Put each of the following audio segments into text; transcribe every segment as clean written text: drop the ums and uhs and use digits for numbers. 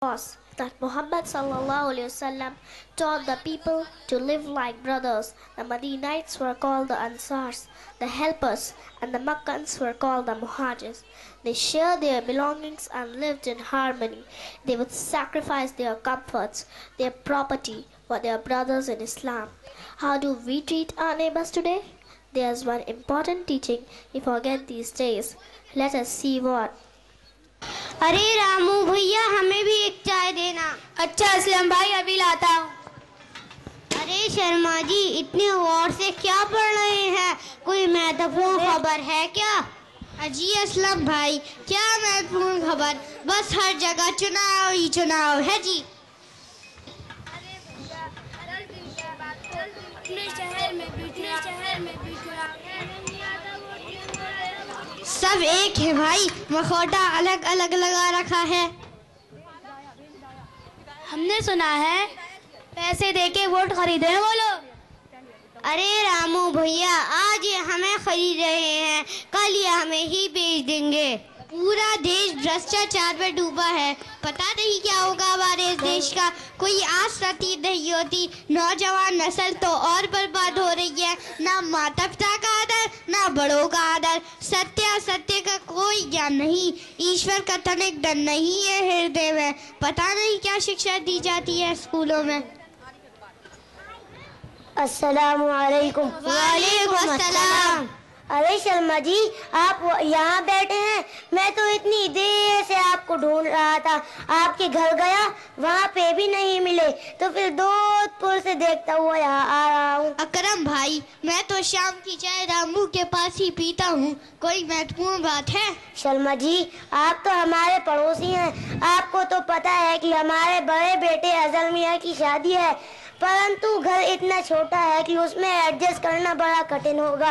was that Muhammad sallallahu alaihi wasallam taught the people to live like brothers. The Madinites were called the Ansars, the helpers, and the Makkans were called the Muhajirs. They shared their belongings and lived in harmony. They would sacrifice their comforts, their property for their brothers in Islam. How do we treat our neighbors today? There's one important teaching we forget these days. Let us see what. अरे रामू भैया हमें भी एक चाय देना। अच्छा असलम भाई अभी लाता हूँ। अरे शर्मा जी इतने गौर से क्या पढ़ रहे हैं, कोई महत्वपूर्ण खबर है क्या? अजी असलम भाई क्या महत्वपूर्ण खबर, बस हर जगह चुनाव ही चुनाव है जी। शहर में सब एक है भाई, मखौटा अलग अलग लगा रखा है। हमने सुना है पैसे देके वोट खरीदे हैं वो लोग। अरे रामू भैया आज ये हमें खरीद रहे हैं, कल ये हमें ही बेच देंगे। पूरा देश भ्रष्टाचार में डूबा है, पता नहीं क्या होगा हमारे देश का, कोई आस रतीब नहीं होती। नौजवान नस्ल तो और बर्बाद हो रही है, ना माता पिता का आदर ना बड़ों का आदर, सत्य असत्य का कोई ज्ञान नहीं, ईश्वर का तनिक डर नहीं है हृदय में। पता नहीं क्या शिक्षा दी जाती है स्कूलों में। अस्सलामु अलैकुम। वालेकुम अस्सलाम। अरे शर्मा जी आप यहाँ बैठे हैं, मैं तो इतनी देर से आपको ढूंढ रहा था। आपके घर गया, वहाँ पे भी नहीं मिले, तो फिर दोस्तपुर से देखता हुआ यहाँ आ रहा हूँ। अकरम भाई मैं तो शाम की चाय रामू के पास ही पीता हूँ, कोई महत्वपूर्ण बात है? शर्मा जी आप तो हमारे पड़ोसी हैं, आपको तो पता है कि हमारे बड़े बेटे अजल मियाँ की शादी है, परंतु घर इतना छोटा है कि उसमें एडजस्ट करना बड़ा कठिन होगा।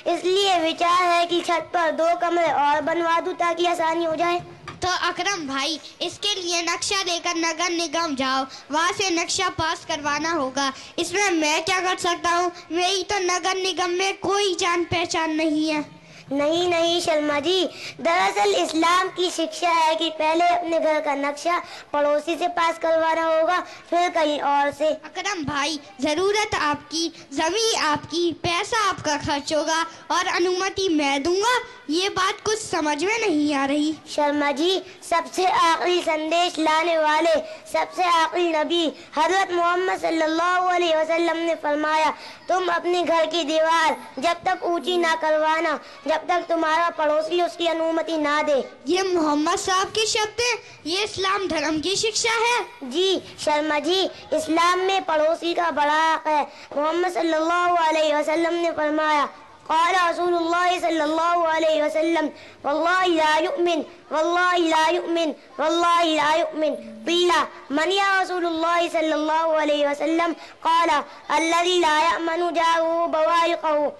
इसलिए विचार है कि छत पर 2 कमरे और बनवा दूं ताकि आसानी हो जाए। तो अकरम भाई इसके लिए नक्शा लेकर नगर निगम जाओ, वहाँ से नक्शा पास करवाना होगा। इसमें मैं क्या कर सकता हूँ, मेरी तो नगर निगम में कोई जान पहचान नहीं है। नहीं नहीं शर्मा जी, दरअसल इस्लाम की शिक्षा है कि पहले अपने घर का नक्शा पड़ोसी से पास करवाना होगा, फिर कहीं और से। अकरम भाई जरूरत आपकी, जमीन आपकी, पैसा आपका खर्च होगा और अनुमति मैं दूंगा, ये बात कुछ समझ में नहीं आ रही। शर्मा जी सबसे आखिरी संदेश लाने वाले सबसे आखिरी नबी हजरत मोहम्मद सल्लल्लाहु अलैहि वसल्लम ने फरमाया, तुम अपने घर की दीवार जब तक ऊंची ना करवाना जब तक तुम्हारा पड़ोसी उसकी अनुमति ना दे। ये मोहम्मद साहब के शब्द हैं, ये इस्लाम धर्म की शिक्षा है। जी शर्मा जी इस्लाम में पड़ोसी का बड़ा हक है। मोहम्मद सल्लल्लाहु अलैहि वसल्लम ने फरमाया, क़ाल रसूलुल्लाह सल्लल्लाहु अलैहि वसल्लम, वल्लाहि ला युमिन वल्लाहि ला युमिन वल्लाहि ला युमिन। क़ीला मन या रसूलुल्लाह सल्लल्लाहु अलैहि वसल्लम, क़ाल अल्लज़ी ला यअमनु जारुहु बवाइक़हु।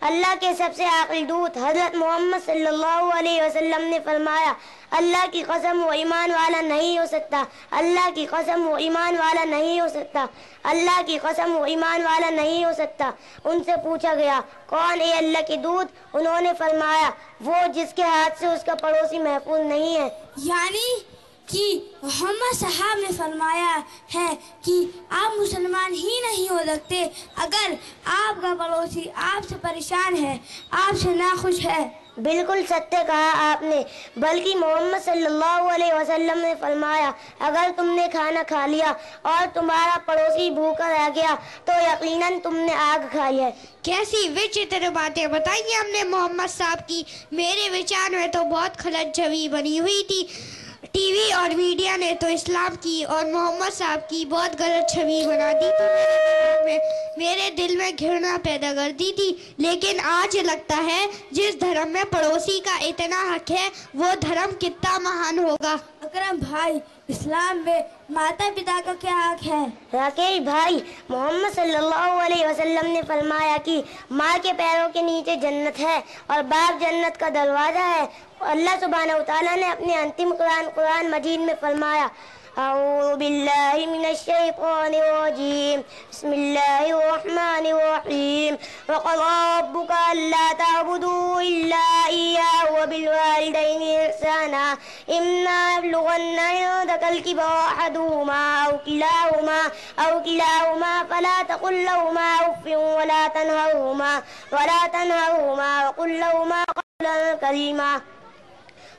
अल्लाह के सबसे आखिरी दूत हजरत मोहम्मद सल्लल्लाहु अलैहि वसल्लम ने फरमाया, अल्लाह की कसम वो ईमान वाला नहीं हो सकता, अल्लाह की कसम वो ईमान वाला नहीं हो सकता, अल्लाह की कसम वो ईमान वाला नहीं हो सकता। उनसे पूछा गया, कौन है अल्लाह के दूत? उन्होंने फरमाया, वो जिसके हाथ से उसका पड़ोसी महफूज नहीं है। यानी कि मोहम्मद साहब ने फरमाया है कि आप मुसलमान ही नहीं हो सकते अगर आपका पड़ोसी आपसे परेशान है, आपसे नाखुश है। बिल्कुल सत्य कहा आपने, बल्कि मोहम्मद सल्लल्लाहु अलैहि वसल्लम ने फरमाया, अगर तुमने खाना खा लिया और तुम्हारा पड़ोसी भूखा रह गया तो यकीनन तुमने आग खाई है। कैसी विचित्र बातें बताई हमने मोहम्मद साहब की, मेरे विचार में तो बहुत खलत छवि बनी हुई थी। टीवी और मीडिया ने तो इस्लाम की और मोहम्मद साहब की बहुत गलत छवि बना दी थी, मेरे दिल में घृणा पैदा कर दी थी। लेकिन आज लगता है जिस धर्म में पड़ोसी का इतना हक है वो धर्म कितना महान होगा। अकरम भाई इस्लाम में माता पिता का क्या हक है? राकेश भाई मोहम्मद सल्लल्लाहु अलैहि वसल्लम ने फरमाया कि माँ के पैरों के नीचे जन्नत है और बाप जन्नत का दरवाजा है। अल्लाह सुब्हानहू व तआला ने अपने अंतिम कुरान मजीद में फरमाया, अऊज़ु बिल्लाहि मिनश शैतानिर रजीम, बिस्मिल्लाहिर रहमानिर रहीम, व क़ज़ा रब्बुका अल्ला तअबुदू इल्ला इय्याहु व बिल वालिदैनि मौलाना इम्मा यबलुगन्ना इंदकल किबर अहदुहुमा औ किलाहुमा फला तकुल लहुमा उफ्फिन वला तनहरहुमा वकुल लहुमा क़ौलन करीमा।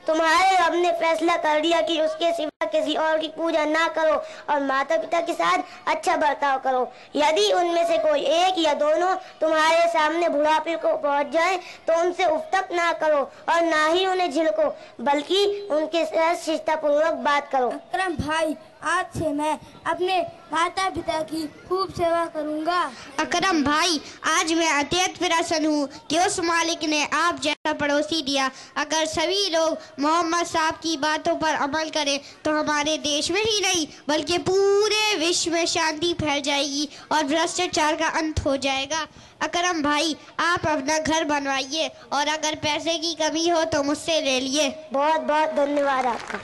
तुम्हारे रब ने फैसला कर दिया कि उसके सिवा किसी और की पूजा ना करो और माता पिता के साथ अच्छा बर्ताव करो। यदि उनमें से कोई एक या दोनों तुम्हारे सामने बुढ़ापे को पहुंच जाए तो उनसे उफ्तक ना करो और ना ही उन्हें झिड़को, बल्कि उनके साथ शिष्टापूर्वक बात करो। अकरम भाई, आज से मैं अपने माता पिता की खूब सेवा करूंगा। अकरम भाई, आज मैं अत्यंत प्रसन्न हूँ कि उस मालिक ने आप जैसा पड़ोसी दिया। अगर सभी लोग मोहम्मद साहब की बातों पर अमल करें तो हमारे देश में ही नहीं बल्कि पूरे विश्व में शांति फैल जाएगी और भ्रष्टाचार का अंत हो जाएगा। अकरम भाई, आप अपना घर बनवाइए और अगर पैसे की कमी हो तो मुझसे ले लिए। बहुत बहुत धन्यवाद आपका।